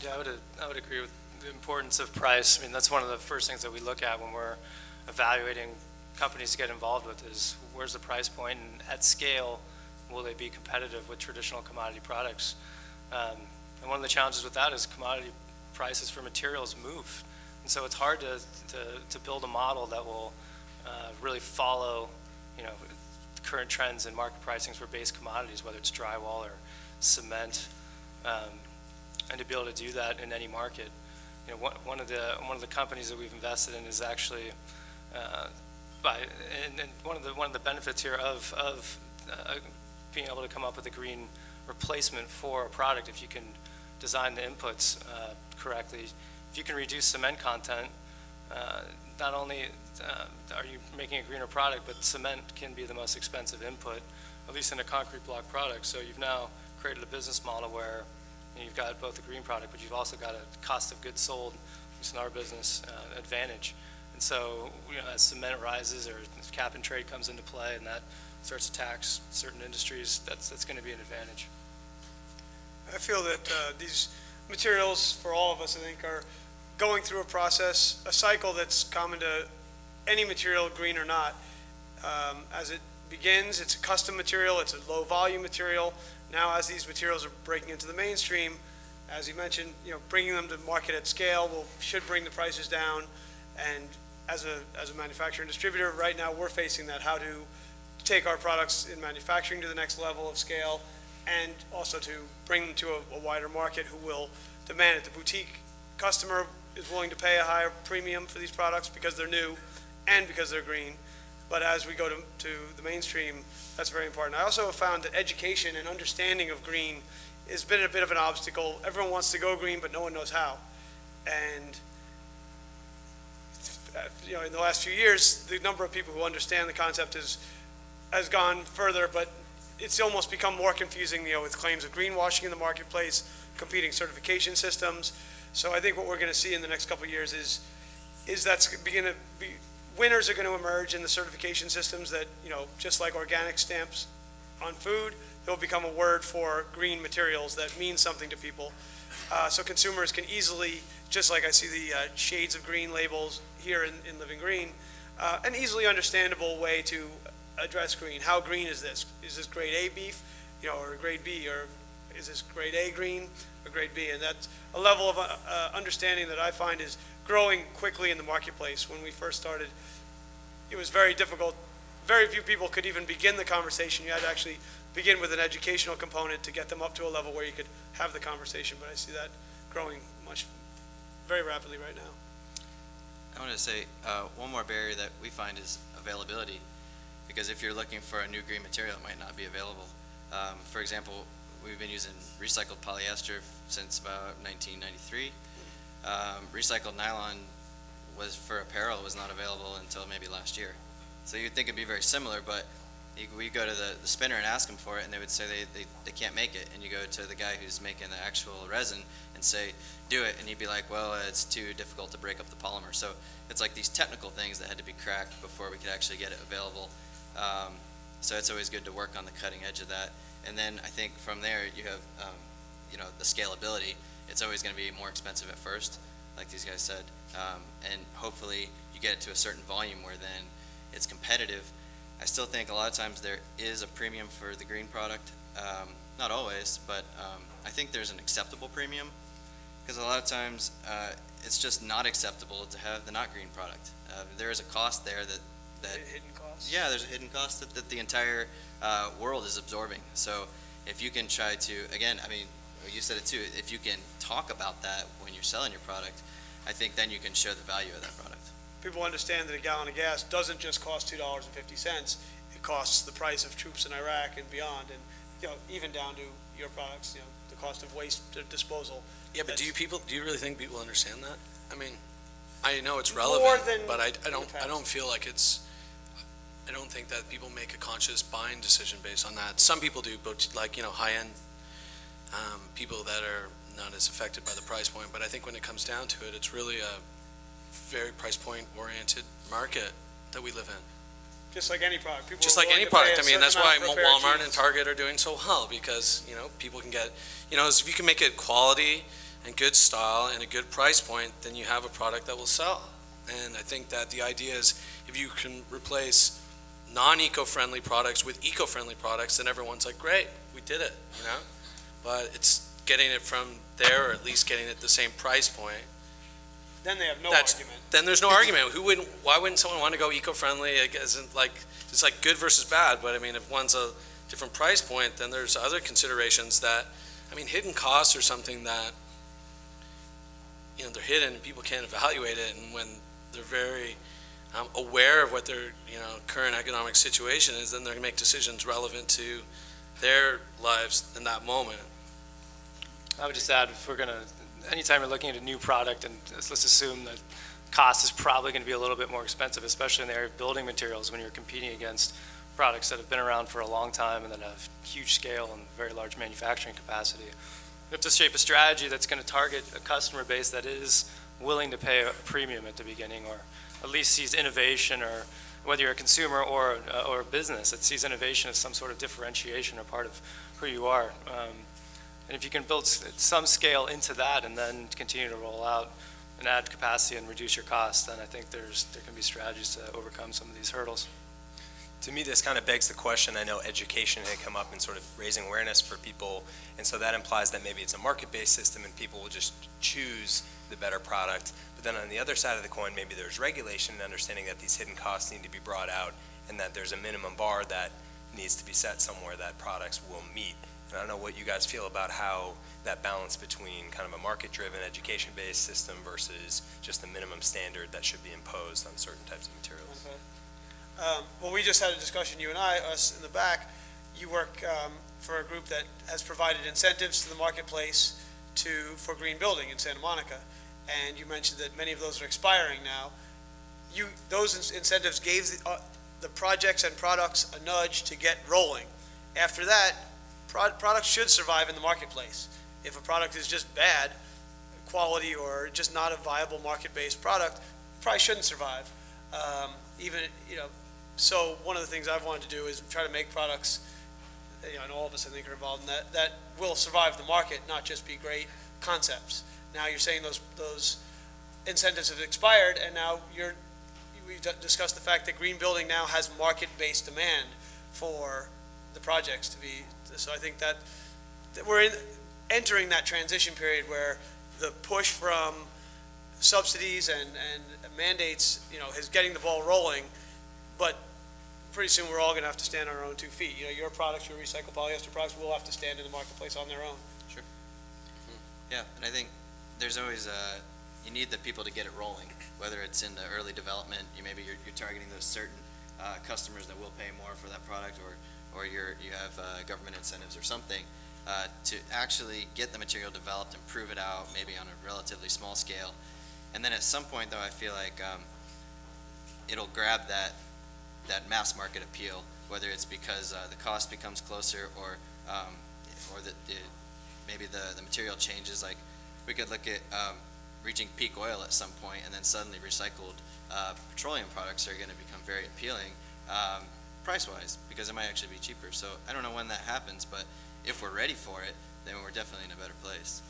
Yeah, I would agree with the importance of price. I mean, that's one of the first things that we look at when we're evaluating companies to get involved with is where's the price point, and at scale, will they be competitive with traditional commodity products? And one of the challenges with that is commodity prices for materials move. And so it's hard to build a model that will really follow, current trends in market pricings for base commodities, whether it's drywall or cement, and to be able to do that in any market. One of the companies that we've invested in is actually and one of the benefits here of being able to come up with a green replacement for a product, if you can design the inputs correctly, if you can reduce cement content, not only are you making a greener product, but cement can be the most expensive input, at least in a concrete block product. So you've now created a business model where you've got both a green product, but you've also got a cost of goods sold, at least in our business, advantage. And so as cement rises or cap and trade comes into play and that starts to tax certain industries, that's going to be an advantage. I feel that these materials, for all of us, I think, are going through a process, a cycle that's common to any material, green or not. As it begins, it's a custom material, it's a low volume material. Now as these materials are breaking into the mainstream, as you mentioned, bringing them to market at scale should bring the prices down. And as a manufacturer and distributor, right now we're facing that, how to take our products in manufacturing to the next level of scale and also to bring them to a wider market who will demand it. The boutique customer is willing to pay a higher premium for these products because they're new and because they're green. But as we go to the mainstream, that's very important. I also have found that education and understanding of green has been a bit of an obstacle. Everyone wants to go green, but no one knows how. And in the last few years, the number of people who understand the concept has gone further, but it's almost become more confusing, with claims of greenwashing in the marketplace, competing certification systems. So I think what we're going to see in the next couple of years is that's going to be, winners are going to emerge in the certification systems that, just like organic stamps on food, they'll become a word for green materials that means something to people. So consumers can easily, just like I see the shades of green labels here in Living Green, an easily understandable way to address green. How green is this? Is this grade A beef, or grade B, or is this grade A green or grade B? And that's a level of understanding that I find is growing quickly in the marketplace. When we first started, it was very difficult. Very few people could even begin the conversation. You had to actually begin with an educational component to get them up to a level where you could have the conversation. But I see that growing very rapidly right now. I want to say one more barrier that we find is availability. Because if you're looking for a new green material, it might not be available. For example, we've been using recycled polyester since about 1993. Recycled nylon for apparel was not available until maybe last year. So you'd think it'd be very similar, but we go to the spinner and ask them for it, and they would say they can't make it. And you go to the guy who's making the actual resin and say, do it, and he'd be like, well, it's too difficult to break up the polymer. So it's like these technical things that had to be cracked before we could actually get it available. So it's always good to work on the cutting edge of that. And then I think from there you have, the scalability. It's always going to be more expensive at first, like these guys said. And hopefully you get it to a certain volume where then it's competitive. I still think a lot of times there is a premium for the green product. Not always, but I think there's an acceptable premium, because a lot of times it's just not acceptable to have the not green product. There is a cost there that hidden cost? Yeah, there's a hidden cost that the entire world is absorbing. So if you can try to, again, I mean, you said it too, if you can talk about that when you're selling your product, I think then you can show the value of that product. People understand that a gallon of gas doesn't just cost $2.50. It costs the price of troops in Iraq and beyond, and even down to your products, the cost of waste disposal. Yeah, but do you really think people understand that? I mean, I know it's relevant, but I don't feel like it's. I don't think that people make a conscious buying decision based on that. Some people do, but like high-end people that are not as affected by the price point. But I think when it comes down to it, it's really a very price point oriented market that we live in. Just like any product. People just like any product. I mean, that's why Walmart and Target are doing so well, because people can get, if you can make it quality, and good style and a good price point, then you have a product that will sell. And I think that the idea is if you can replace non-eco-friendly products with eco-friendly products, then everyone's like, great, we did it, you know? But it's getting it from there, or at least getting it at the same price point. Then they have no argument. Then there's no argument. Why wouldn't someone want to go eco-friendly? It's like good versus bad, but I mean, if one's a different price point, then there's other considerations that, I mean, hidden costs are something that, you know, they're hidden and people can't evaluate it, and when they're very aware of what their, you know, current economic situation is, then they're going to make decisions relevant to their lives in that moment. I would just add, if we're going to, anytime you're looking at a new product, and let's assume that cost is probably going to be a little bit more expensive, especially in the area of building materials when you're competing against products that have been around for a long time and that have huge scale and very large manufacturing capacity. You have to shape a strategy that's going to target a customer base that is willing to pay a premium at the beginning, or at least sees innovation, or whether you're a consumer or a business that sees innovation as some sort of differentiation or part of who you are. And if you can build some scale into that and then continue to roll out and add capacity and reduce your costs, then I think there can be strategies to overcome some of these hurdles. To me, this kind of begs the question. I know education had come up in sort of raising awareness for people, and so that implies that maybe it's a market-based system and people will just choose the better product. But then on the other side of the coin, maybe there's regulation and understanding that these hidden costs need to be brought out and that there's a minimum bar that needs to be set somewhere that products will meet. And I don't know what you guys feel about how that balance between kind of a market-driven, education-based system versus just the minimum standard that should be imposed on certain types of materials. Okay. Well, we just had a discussion, you and I, us in the back. You work for a group that has provided incentives to the marketplace for green building in Santa Monica, and you mentioned that many of those are expiring now. Those incentives gave the projects and products a nudge to get rolling. After that, products should survive in the marketplace. If a product is just bad quality or just not a viable market-based product, it probably shouldn't survive. Even, you know, so one of the things I've wanted to do is try to make products, you know, and all of us I think are involved in that will survive the market, not just be great concepts. Now you're saying those incentives have expired, and now we discussed the fact that green building now has market-based demand for the projects to be. So I think that we're entering that transition period where the push from subsidies and mandates, you know, is getting the ball rolling, but pretty soon we're all going to have to stand on our own 2 feet. You know, your products, your recycled polyester products, will have to stand in the marketplace on their own. Sure. Yeah, and I think there's always you need the people to get it rolling, whether it's in the early development, maybe you're targeting those certain customers that will pay more for that product, or you have government incentives or something to actually get the material developed and prove it out, maybe on a relatively small scale. And then at some point, though, I feel like it'll grab that mass market appeal, whether it's because the cost becomes closer, or maybe the material changes. Like, we could look at reaching peak oil at some point, and then suddenly recycled petroleum products are going to become very appealing price-wise, because it might actually be cheaper. So I don't know when that happens, but if we're ready for it, then we're definitely in a better place.